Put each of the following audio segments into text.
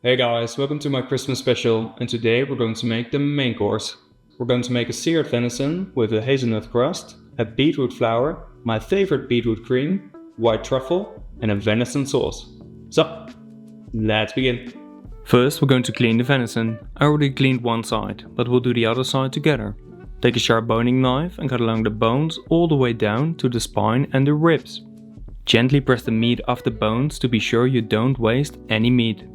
Hey guys, welcome to my Christmas special, and today we're going to make the main course. We're going to make a seared venison with a hazelnut crust, a beetroot flour, my favorite beetroot cream, white truffle, and a venison sauce. So, let's begin. First, we're going to clean the venison. I already cleaned one side, but we'll do the other side together. Take a sharp boning knife and cut along the bones all the way down to the spine and the ribs. Gently press the meat off the bones to be sure you don't waste any meat.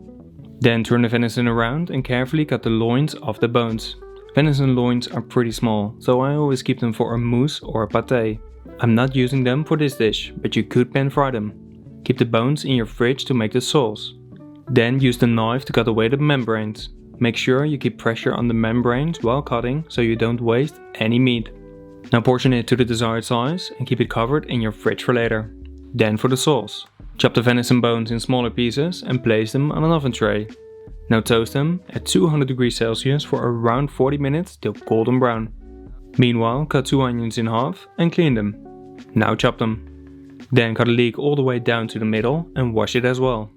Then turn the venison around and carefully cut the loins off the bones. Venison loins are pretty small, so I always keep them for a mousse or a pâté. I'm not using them for this dish, but you could pan fry them. Keep the bones in your fridge to make the sauce. Then use the knife to cut away the membranes. Make sure you keep pressure on the membranes while cutting so you don't waste any meat. Now portion it to the desired size and keep it covered in your fridge for later. Then for the sauce. Chop the venison bones in smaller pieces and place them on an oven tray. Now toast them at 200 degrees Celsius for around 40 minutes till golden brown. Meanwhile, cut 2 onions in half and clean them. Now chop them. Then cut a leek all the way down to the middle and wash it as well.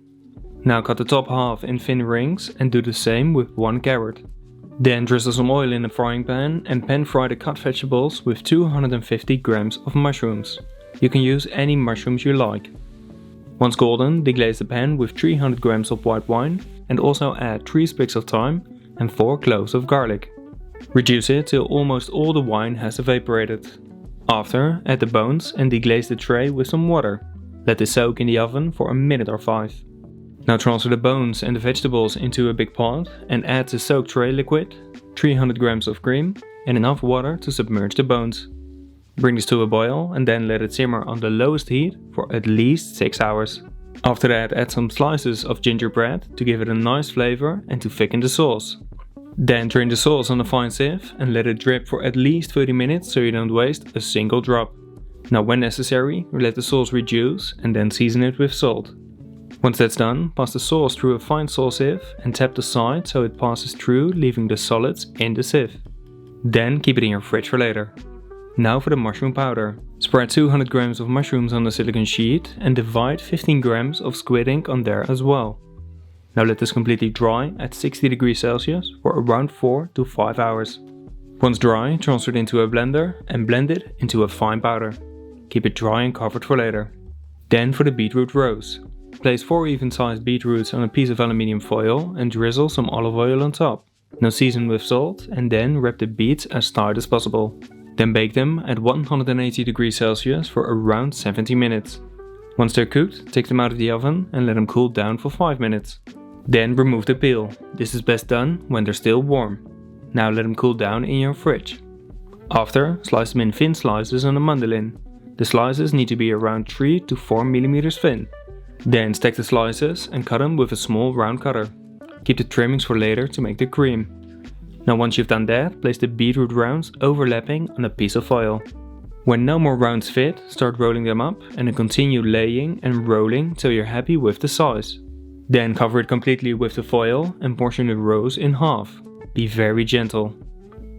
Now cut the top half in thin rings and do the same with 1 carrot. Then drizzle some oil in a frying pan and pan fry the cut vegetables with 250 grams of mushrooms. You can use any mushrooms you like. Once golden, deglaze the pan with 300 grams of white wine and also add 3 sprigs of thyme and 4 cloves of garlic. Reduce it till almost all the wine has evaporated. After, add the bones and deglaze the tray with some water. Let this soak in the oven for a minute or 5. Now transfer the bones and the vegetables into a big pot and add the soaked tray liquid, 300 grams of cream and enough water to submerge the bones. Bring this to a boil and then let it simmer on the lowest heat for at least 6 hours. After that, add some slices of gingerbread to give it a nice flavor and to thicken the sauce. Then drain the sauce on a fine sieve and let it drip for at least 30 minutes so you don't waste a single drop. Now when necessary, let the sauce reduce and then season it with salt. Once that's done, pass the sauce through a fine sauce sieve and tap the side so it passes through, leaving the solids in the sieve. Then keep it in your fridge for later. Now for the mushroom powder. Spread 200 grams of mushrooms on the silicone sheet and divide 15 grams of squid ink on there as well. Now let this completely dry at 60 degrees Celsius for around 4 to 5 hours. Once dry, transfer it into a blender and blend it into a fine powder. Keep it dry and covered for later. Then for the beetroot roast. Place 4 even-sized beetroots on a piece of aluminium foil and drizzle some olive oil on top. Now season with salt and then wrap the beets as tight as possible. Then bake them at 180 degrees Celsius for around 70 minutes. Once they're cooked, take them out of the oven and let them cool down for 5 minutes. Then remove the peel. This is best done when they're still warm. Now let them cool down in your fridge. After, slice them in thin slices on a mandolin. The slices need to be around 3 to 4 mm thin. Then stack the slices and cut them with a small round cutter. Keep the trimmings for later to make the cream. Now once you've done that, place the beetroot rounds overlapping on a piece of foil. When no more rounds fit, start rolling them up and then continue laying and rolling till you're happy with the size. Then cover it completely with the foil and portion the rows in half. Be very gentle.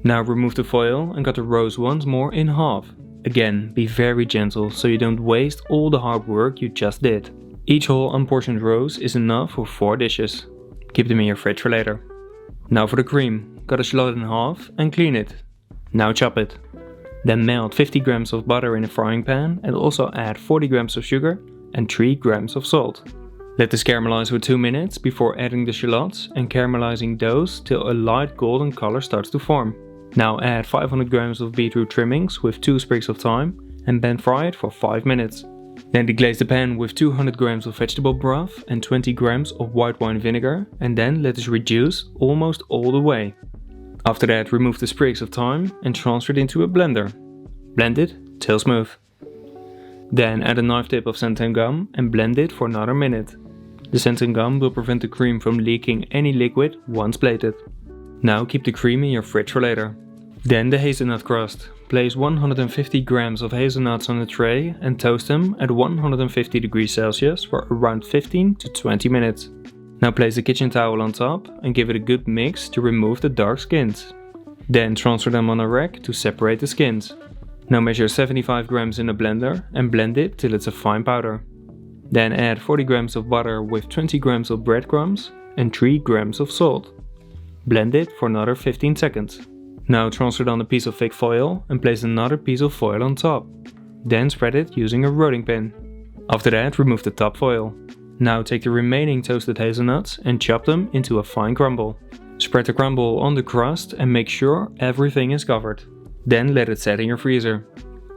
Now remove the foil and cut the rows once more in half. Again, be very gentle so you don't waste all the hard work you just did. Each whole unportioned rose is enough for 4 dishes. Keep them in your fridge for later. Now for the cream. Cut a shallot in half and clean it. Now chop it. Then melt 50 grams of butter in a frying pan and also add 40 grams of sugar and 3 grams of salt. Let this caramelize for 2 minutes before adding the shallots and caramelizing those till a light golden color starts to form. Now add 500 grams of beetroot trimmings with 2 sprigs of thyme and pan fry it for 5 minutes. Then deglaze the pan with 200 grams of vegetable broth and 20 grams of white wine vinegar and then let this reduce almost all the way. After that, remove the sprigs of thyme and transfer it into a blender. Blend it till smooth. Then add a knife tip of xanthan gum and blend it for another minute. The xanthan gum will prevent the cream from leaking any liquid once plated. Now keep the cream in your fridge for later. Then the hazelnut crust. Place 150 grams of hazelnuts on a tray and toast them at 150 degrees Celsius for around 15 to 20 minutes. Now place a kitchen towel on top and give it a good mix to remove the dark skins. Then transfer them on a rack to separate the skins. Now measure 75 grams in a blender and blend it till it's a fine powder. Then add 40 grams of butter with 20 grams of breadcrumbs and 3 grams of salt. Blend it for another 15 seconds. Now transfer it on a piece of fake foil and place another piece of foil on top. Then spread it using a rolling pin. After that, remove the top foil. Now take the remaining toasted hazelnuts and chop them into a fine crumble. Spread the crumble on the crust and make sure everything is covered. Then let it set in your freezer.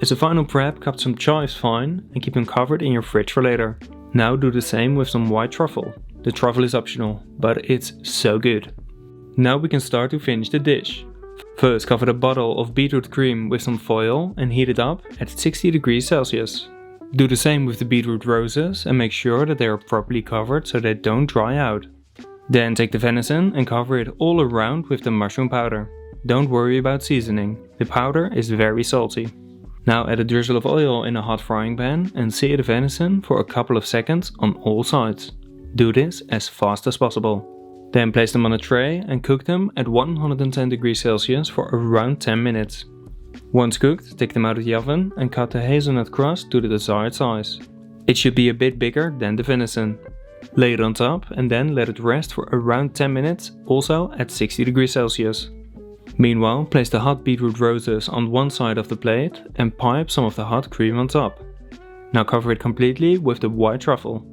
As a final prep, cut some chives fine and keep them covered in your fridge for later. Now do the same with some white truffle. The truffle is optional, but it's so good. Now we can start to finish the dish. First, cover the bottle of beetroot cream with some foil and heat it up at 60 degrees Celsius. Do the same with the beetroot roses and make sure that they are properly covered so they don't dry out. Then take the venison and cover it all around with the mushroom powder. Don't worry about seasoning, the powder is very salty. Now add a drizzle of oil in a hot frying pan and sear the venison for a couple of seconds on all sides. Do this as fast as possible. Then place them on a tray and cook them at 110 degrees Celsius for around 10 minutes. Once cooked, take them out of the oven and cut the hazelnut crust to the desired size. It should be a bit bigger than the venison. Lay it on top and then let it rest for around 10 minutes, also at 60 degrees Celsius. Meanwhile, place the hot beetroot roses on one side of the plate and pipe some of the hot cream on top. Now cover it completely with the white truffle.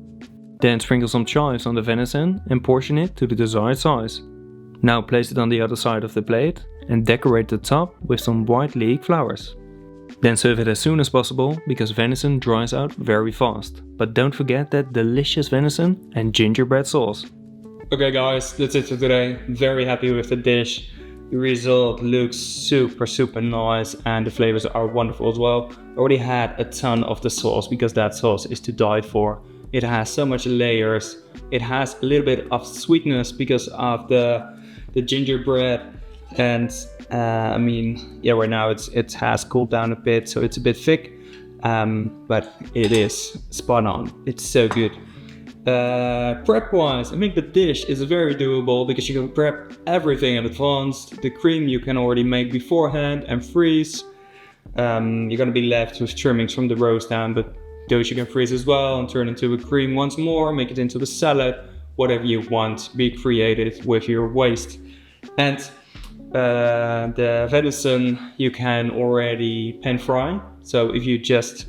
Then sprinkle some chives on the venison and portion it to the desired size. Now place it on the other side of the plate and decorate the top with some white leek flowers. Then serve it as soon as possible because venison dries out very fast. But don't forget that delicious venison and gingerbread sauce. Okay guys, that's it for today. Very happy with the dish. The result looks super nice and the flavors are wonderful as well. I already had a ton of the sauce because that sauce is to die for. It has so much layers. It has a little bit of sweetness because of the gingerbread, and right now it has cooled down a bit, so it's a bit thick, but it is spot on. It's so good. Prep wise, I think the dish is very doable because you can prep everything in advance. The cream you can already make beforehand and freeze. You're gonna be left with trimmings from the roast down, but those you can freeze as well and turn into a cream once more, make it into the salad, whatever you want, be creative with your waste. And the venison you can already pan fry. So if you just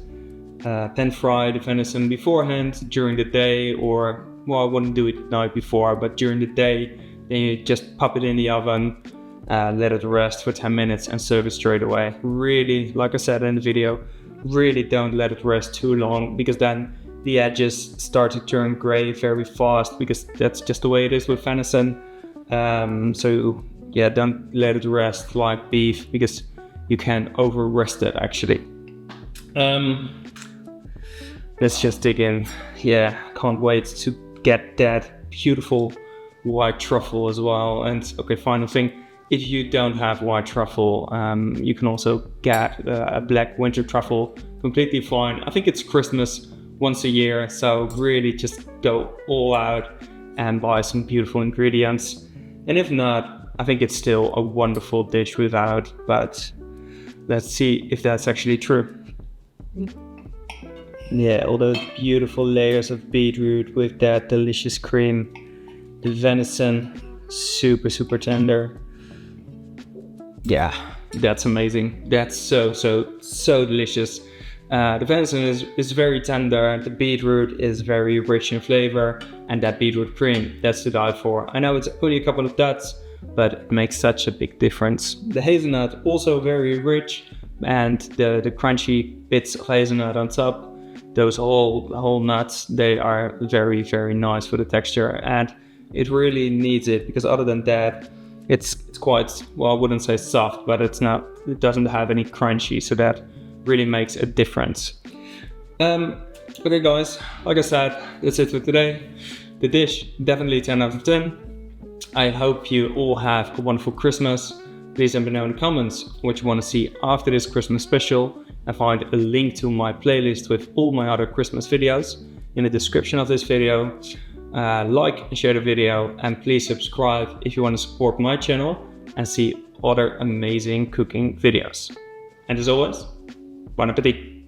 pan fry the venison beforehand during the day, or, well, I wouldn't do it the night before, but during the day, then you just pop it in the oven, let it rest for 10 minutes and serve it straight away. Really, like I said in the video, really don't let it rest too long because then the edges start to turn gray very fast because that's just the way it is with venison. So yeah, don't let it rest like beef because you can over rest it actually. Let's just dig in. Yeah, can't wait to get that beautiful white truffle as well. And okay, final thing, if you don't have white truffle, you can also get a black winter truffle, completely fine. I think it's Christmas once a year, so really just go all out and buy some beautiful ingredients. And if not, I think it's still a wonderful dish without, but let's see if that's actually true. Yeah, all those beautiful layers of beetroot with that delicious cream. The venison, super tender. Yeah, that's amazing. That's so delicious. The venison is very tender, the beetroot is very rich in flavor, and that beetroot cream, that's to die for. I know it's only a couple of dots, but it makes such a big difference. The hazelnut, also very rich, and the crunchy bits of hazelnut on top, those whole nuts, they are very nice for the texture, and it really needs it, because other than that, it's quite, well, I wouldn't say soft, but it doesn't have any crunchy, so that really makes a difference. Okay guys, like I said, that's it for today. The dish, definitely 10 out of 10. I hope you all have a wonderful Christmas. Please let me know in the comments what you want to see after this Christmas special, and find a link to my playlist with all my other Christmas videos in the description of this video. Like and share the video, and please subscribe if you want to support my channel and see other amazing cooking videos. And as always, bon appetit!